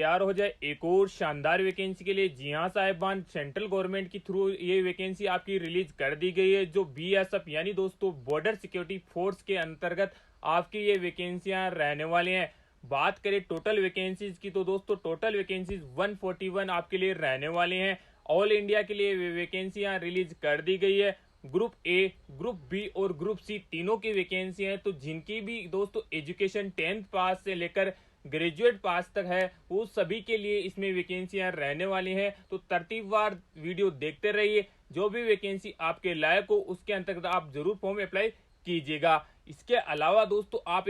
तैयार हो जाए एक और शानदार वैकेंसी के लिए। जी हाँ साहिबान, सेंट्रल गवर्नमेंट की थ्रू ये वैकेंसी आपकी रिलीज कर दी गई है, जो बीएसएफ यानी दोस्तों बॉर्डर सिक्योरिटी फोर्स के अंतर्गत आपकी ये वैकेंसियां रहने वाली हैं। बात करें टोटल वैकेंसीज की तो दोस्तों टोटल वैकेंसीज 141 आपके लिए रहने वाली हैं। ऑल इंडिया के लिए वैकेंसियां रिलीज कर दी गई है। ग्रुप ए, ग्रुप बी और ग्रुप सी तीनों की वैकेंसी है। तो जिनकी भी दोस्तों एजुकेशन 10th पास से लेकर ग्रेजुएट पास तक है, वो सभी के लिए इसमें वैकेंसियां रहने वाली हैं। तो तरतीबवार वीडियो देखते रहिए, जो भी वैकेंसी आपके लायक हो उसके अंतर्गत आप जरूर फॉर्म अप्लाई कीजिएगा। इसके अलावा दोस्तों आप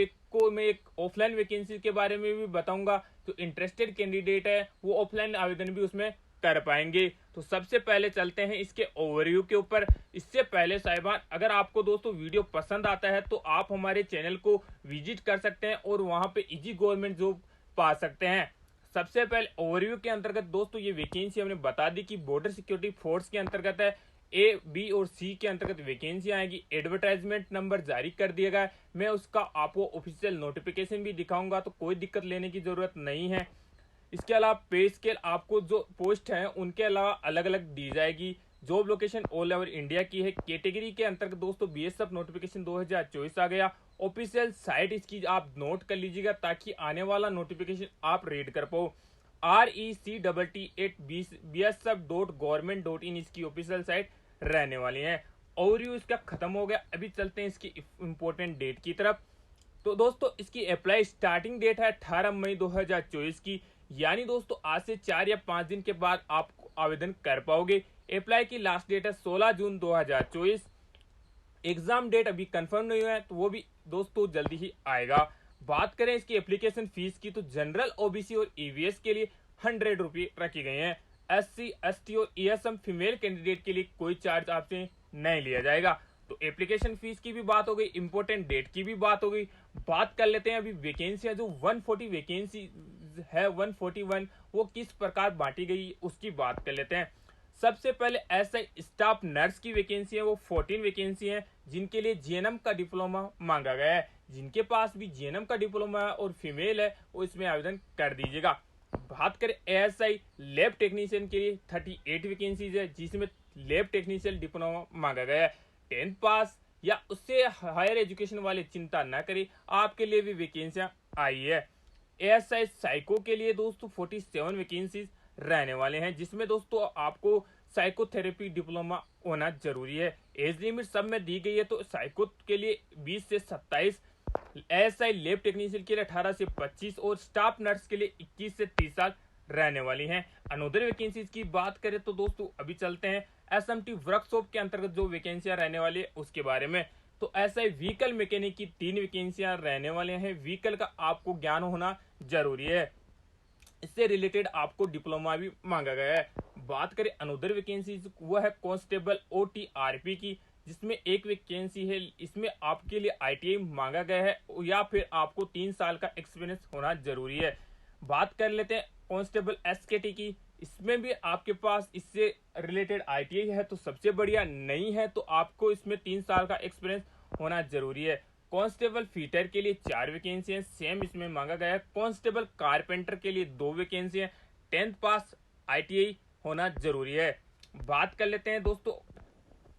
मैं एक ऑफलाइन वैकेंसी के बारे में भी बताऊंगा, तो इंटरेस्टेड कैंडिडेट है वो ऑफलाइन आवेदन भी उसमें कर पाएंगे। तो सबसे पहले चलते हैं इसके ओवरव्यू के ऊपर। इससे पहले साहिबान, अगर आपको दोस्तों वीडियो पसंद आता है तो आप हमारे चैनल को विजिट कर सकते हैं और वहां पे इजी गवर्नमेंट जॉब पा सकते हैं। सबसे पहले ओवरव्यू के अंतर्गत दोस्तों ये वैकेंसी हमने बता दी कि बॉर्डर सिक्योरिटी फोर्स के अंतर्गत है। ए, बी और सी के अंतर्गत वैकेंसी आएगी। एडवर्टाइजमेंट नंबर जारी कर दिया गया है, मैं उसका आपको ऑफिशियल नोटिफिकेशन भी दिखाऊंगा, तो कोई दिक्कत लेने की जरूरत नहीं है। इसके अलावा पे स्केल आपको जो पोस्ट है उनके अलावा अलग अलग दी जाएगी। Job location all over India की है। कैटेगरी के अंतर्गत दोस्तों बीएसएफ नोटिफिकेशन 2024 आ गया। ऑफिशियल साइट इसकी आप नोट कर लीजिएगा ताकि आने वाला नोटिफिकेशन आप रीड कर पाओ। RECTT@bsf.government.in इसकी ऑफिशियल साइट रहने वाली है। ओवरव्यू इसका खत्म हो गया, अभी चलते हैं इसकी इंपॉर्टेंट डेट की तरफ। तो दोस्तों इसकी अप्लाई स्टार्टिंग डेट है 18 मई 2024 की, यानी दोस्तों आज से 4 या 5 दिन के बाद आप आवेदन कर पाओगे। अप्लाई की लास्ट डेट है 16 जून 2024। एग्जाम डेट अभी कंफर्म नहीं हुआ है, तो वो भी दोस्तों जल्दी ही आएगा। बात करें इसकी एप्लीकेशन फीस की तो जनरल, ओबीसी और ईवीएस के लिए 100 रुपये रखी गई है। SC, ST और ESM फीमेल कैंडिडेट के लिए कोई चार्ज आपसे नहीं लिया जाएगा। तो एप्लीकेशन फीस की भी बात हो गई, इंपोर्टेंट डेट की भी बात हो गई। बात कर लेते हैं अभी वैकेंसी जो 140 वैकेंसी है 141 वो किस प्रकार बांटी गई उसकी बात कर लेते हैं। सबसे पहले एसआई स्टाफ नर्स की वैकेंसी है, वो 14 वैकेंसी है, जिनके लिए जीएनएम का डिप्लोमा मांगा गया है। जिनके पास भी जीएनएम का डिप्लोमा है और फीमेल है वो इसमें आवेदन कर दीजिएगा। बात करें एएसआई लैब टेक्नीशियन के लिए 38 वैकेंसीज है, जिसमें लैब टेक्नीशियन डिप्लोमा मांगा गया है। 10th पास या उससे हायर एजुकेशन वाले चिंता न करें, आपके लिए भी वैकेंसियां आई है। एएसआई साइको के लिए दोस्तों 47 वैकेंसीज रहने वाले हैं, जिसमें दोस्तों आपको साइकोथेरेपी डिप्लोमा होना जरूरी है। एज लिमिट सब में दी गई है, तो साइको के लिए 20 से 27, एएसआई लैब टेक्नीशियन के लिए 18 से 25 और स्टाफ नर्स के लिए 21 से 30 साल रहने वाली हैं। अनोदर वैकेंसीज की बात करें तो दोस्तों अभी चलते हैं एसएमटी वर्कशॉप के अंतर्गत जो वैकेंसियां रहने वाली है उसके बारे में। तो ऐसा व्हीकल मैकेनिक की 3 वैकेंसियां रहने वाले हैं। व्हीकल का आपको ज्ञान होना जरूरी है, इससे रिलेटेड आपको डिप्लोमा भी मांगा गया है। बात करें अनोदर वैकेंसीज, वो है कांस्टेबल OTRP की, जिसमें एक वैकेंसी है। इसमें आपके लिए आईटीआई मांगा गया है या फिर आपको 3 साल का एक्सपीरियंस होना जरूरी है। बात कर लेते हैं कांस्टेबल SKT की, इसमें भी आपके पास इससे रिलेटेड आईटीआई है तो सबसे बढ़िया, नहीं है तो आपको इसमें 3 साल का एक्सपीरियंस होना जरूरी है। कांस्टेबल फीटर के लिए 4 वैकेंसी है, सेम इसमें मांगा गया है। कांस्टेबल कारपेंटर के लिए 2 वैकेंसी है, 10th पास आईटीआई होना जरूरी है। बात कर लेते हैं दोस्तों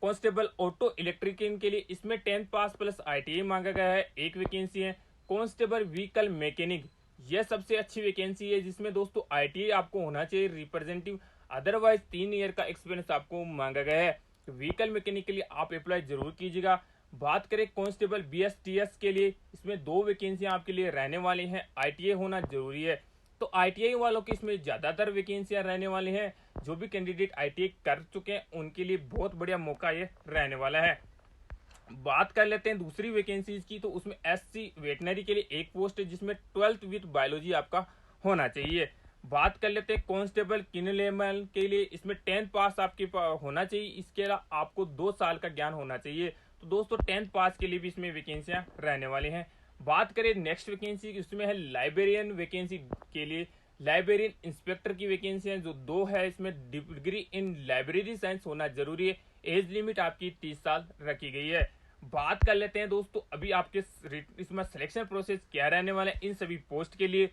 कांस्टेबल ऑटो इलेक्ट्रिशियन के लिए, इसमें 10th पास प्लस आईटीआई मांगा गया है, 1 वैकेंसी है। कांस्टेबल व्हीकल मैकेनिक, यह सबसे अच्छी वैकेंसी है, जिसमें दोस्तों आईटीआई आपको होना चाहिए रिप्रेजेंटेटिव, अदरवाइज 3 ईयर का एक्सपीरियंस आपको मांगा गया है। व्हीकल मैकेनिक के लिए आप अप्लाई जरूर कीजिएगा। बात करें कांस्टेबल BSTS के लिए, इसमें 2 वैकेंसियां आपके लिए रहने वाली हैं, आईटीआई होना जरूरी है। तो आईटीआई वालों की इसमें ज्यादातर वैकेंसियां रहने वाली हैं। जो भी कैंडिडेट आईटीआई कर चुके हैं उनके लिए बहुत बढ़िया मौका ये रहने वाला है। बात कर लेते हैं दूसरी वैकेंसीज की, तो उसमें SC वेटनरी के लिए 1 पोस्ट है, जिसमें 12th विद बायोलॉजी आपका होना चाहिए। बात कर लेते हैं कांस्टेबल किनलेमल के लिए, इसमें 10th पास आपके होना चाहिए, इसके अलावा आपको 2 साल का ज्ञान होना चाहिए। तो दोस्तों 10th पास के लिए भी इसमें वैकेंसियां रहने वाली हैं। बात करें नेक्स्ट वैकेंसी, इसमें है लाइब्रेरियन वैकेंसी के लिए, लाइब्रेरियन इंस्पेक्टर की वैकेंसी है जो 2 है, इसमें डिग्री इन लाइब्रेरी साइंस होना जरूरी है। एज लिमिट आपकी 30 साल रखी गई है। बात कर लेते हैं दोस्तों अभी आपके इसमें सिलेक्शन प्रोसेस क्या रहने वाला है इन सभी पोस्ट के लिए।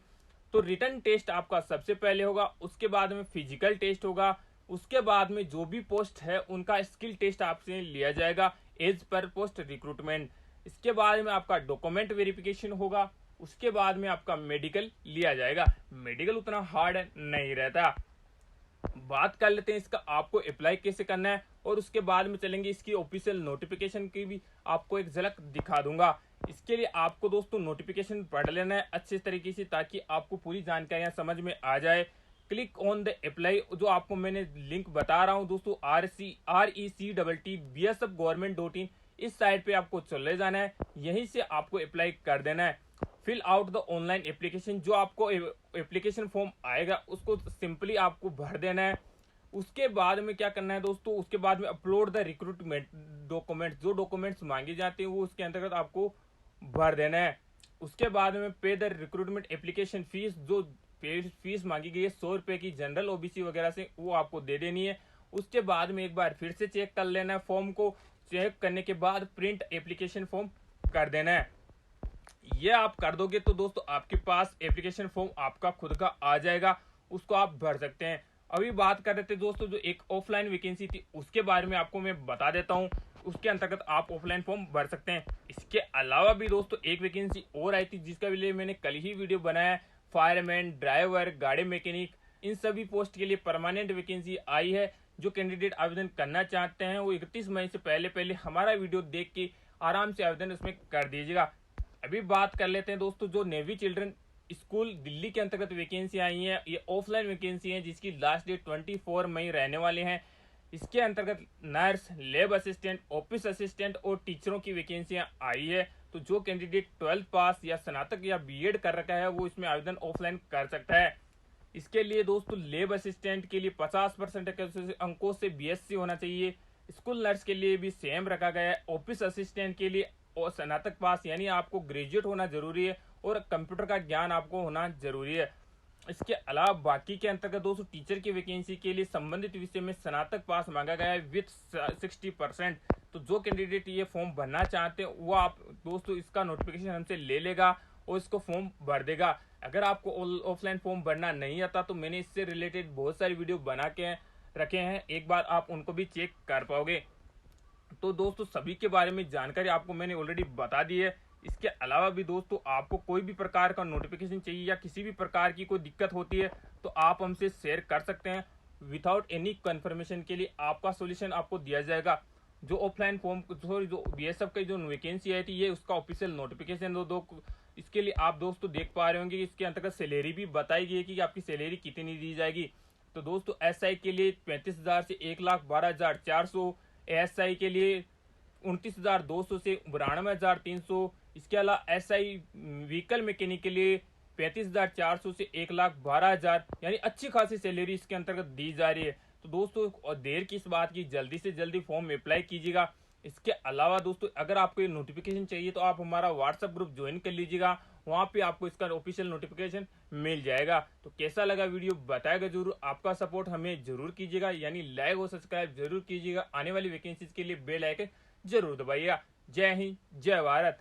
तो रिटन टेस्ट आपका सबसे पहले होगा, उसके बाद में फिजिकल टेस्ट होगा, उसके बाद में जो भी पोस्ट है उनका स्किल टेस्ट आपसे लिया जाएगा एज पर पोस्ट रिक्रूटमेंट। इसके बाद में आपका डॉक्यूमेंट वेरिफिकेशन होगा, उसके बाद में आपका मेडिकल लिया जाएगा। मेडिकल उतना हार्ड नहीं रहता। बात कर लेते हैं इसका आपको अप्लाई कैसे करना है, और उसके बाद में चलेंगे इसकी ऑफिशियल नोटिफिकेशन की भी आपको एक झलक दिखा दूंगा। इसके लिए आपको दोस्तों नोटिफिकेशन पढ़ लेना है अच्छे तरीके से, ताकि आपको पूरी जानकारियां समझ में आ जाए। क्लिक ऑन द अप्लाई, जो आपको मैंने लिंक बता रहा हूं दोस्तों, RECBSF इस साइट पे आपको चले जाना है, यहीं से आपको अप्लाई कर देना है। Fill out the online application, जो आपको एप्लीकेशन फॉर्म आएगा उसको सिंपली आपको भर देना है। उसके बाद में क्या करना है दोस्तों, उसके बाद में अपलोड द रिक्रूटमेंट डॉक्यूमेंट, जो डॉक्यूमेंट्स मांगे जाते हैं वो उसके अंतर्गत आपको भर देना है। उसके बाद में पे द रिक्रूटमेंट एप्लीकेशन फीस, जो फीस मांगी गई है 100 रुपए की जनरल ओबीसी वगैरह से, वो आपको दे देनी है। उसके बाद में एक बार फिर से चेक कर लेना है फॉर्म को, चेक करने के बाद प्रिंट एप्लीकेशन फॉर्म कर देना है। ये आप कर दोगे तो दोस्तों आपके पास एप्लीकेशन फॉर्म आपका खुद का आ जाएगा, उसको आप भर सकते हैं। अभी बात कर रहे थे दोस्तों जो एक ऑफलाइन वैकेंसी थी उसके बारे में आपको मैं बता देता हूँ, उसके अंतर्गत आप ऑफलाइन फॉर्म भर सकते हैं। इसके अलावा भी दोस्तों एक वैकेंसी और आई थी जिसका लिए मैंने कल ही वीडियो बनाया है, फायरमैन, ड्राइवर, गाड़ी मैकेनिक, इन सभी पोस्ट के लिए परमानेंट वैकेंसी आई है। जो कैंडिडेट आवेदन करना चाहते हैं वो 31 मई से पहले हमारा वीडियो देख के आराम से आवेदन उसमें कर दीजिएगा। अभी बात कर लेते हैं दोस्तों जो नेवी चिल्ड्रन स्कूल दिल्ली के अंतर्गत वैकेंसी आई है, ये ऑफलाइन वैकेंसी है जिसकी लास्ट डेट 24 मई रहने वाले हैं। इसके अंतर्गत nurse, lab assistant, office assistant और टीचरों की वैकेंसियां आई है। तो जो कैंडिडेट 12th पास या स्नातक या बीएड कर रखा है वो इसमें आवेदन ऑफलाइन कर सकता है। इसके लिए दोस्तों लैब असिस्टेंट के लिए 50% अंकों से बीएससी होना चाहिए। स्कूल नर्स के लिए भी सेम रखा गया है। ऑफिस असिस्टेंट के लिए और स्नातक पास यानी आपको ग्रेजुएट होना जरूरी है, और कंप्यूटर का ज्ञान आपको होना जरूरी है। इसके अलावा बाकी के अंतर्गत दोस्तों टीचर की वैकेंसी के लिए संबंधित विषय में स्नातक पास मांगा गया है विथ 60%। तो जो कैंडिडेट ये फॉर्म भरना चाहते हैं वो आप दोस्तों इसका नोटिफिकेशन हमसे ले लेगा और इसको फॉर्म भर देगा। अगर आपको ऑफलाइन फॉर्म भरना नहीं आता तो मैंने इससे रिलेटेड बहुत सारी वीडियो बना के रखे हैं, एक बार आप उनको भी चेक कर पाओगे। तो दोस्तों सभी के बारे में जानकारी आपको मैंने ऑलरेडी बता दी है। इसके अलावा भी दोस्तों आपको कोई भी प्रकार का नोटिफिकेशन चाहिए या किसी भी प्रकार की कोई दिक्कत होती है तो आप हमसे शेयर कर सकते हैं। विदाउट एनी कंफर्मेशन के लिए आपका सॉल्यूशन आपको दिया जाएगा। जो ऑफलाइन फॉर्म सॉरी जो बीएसएफ की जो वैकेंसी आई थी ये उसका ऑफिशियल नोटिफिकेशन दो इसके लिए आप दोस्तों देख पा रहे होंगे कि इसके अंतर्गत सैलरी भी बताई गई है कि आपकी सैलरी कितनी दी जाएगी। तो दोस्तों एसआई के लिए 35,000 से 1,12,400, एएसआई के लिए 29,200 से 92,300। इसके अलावा एसआई व्हीकल मैकेनिक के लिए 35,400 से 1,12,000, यानी अच्छी खासी सैलरी इसके अंतर्गत दी जा रही है। तो दोस्तों और देर की इस बात की जल्दी से जल्दी फॉर्म अप्लाई कीजिएगा। इसके अलावा दोस्तों अगर आपको ये नोटिफिकेशन चाहिए तो आप हमारा व्हाट्सएप ग्रुप ज्वाइन कर लीजिएगा, वहां पे आपको इसका ऑफिशियल नोटिफिकेशन मिल जाएगा। तो कैसा लगा वीडियो बताएगा जरूर, आपका सपोर्ट हमें जरूर कीजिएगा, यानी लाइक और सब्सक्राइब जरूर कीजिएगा। आने वाली वैकेंसीज के लिए बेल आइकन जरूर दबाइएगा। जय हिंद, जय भारत।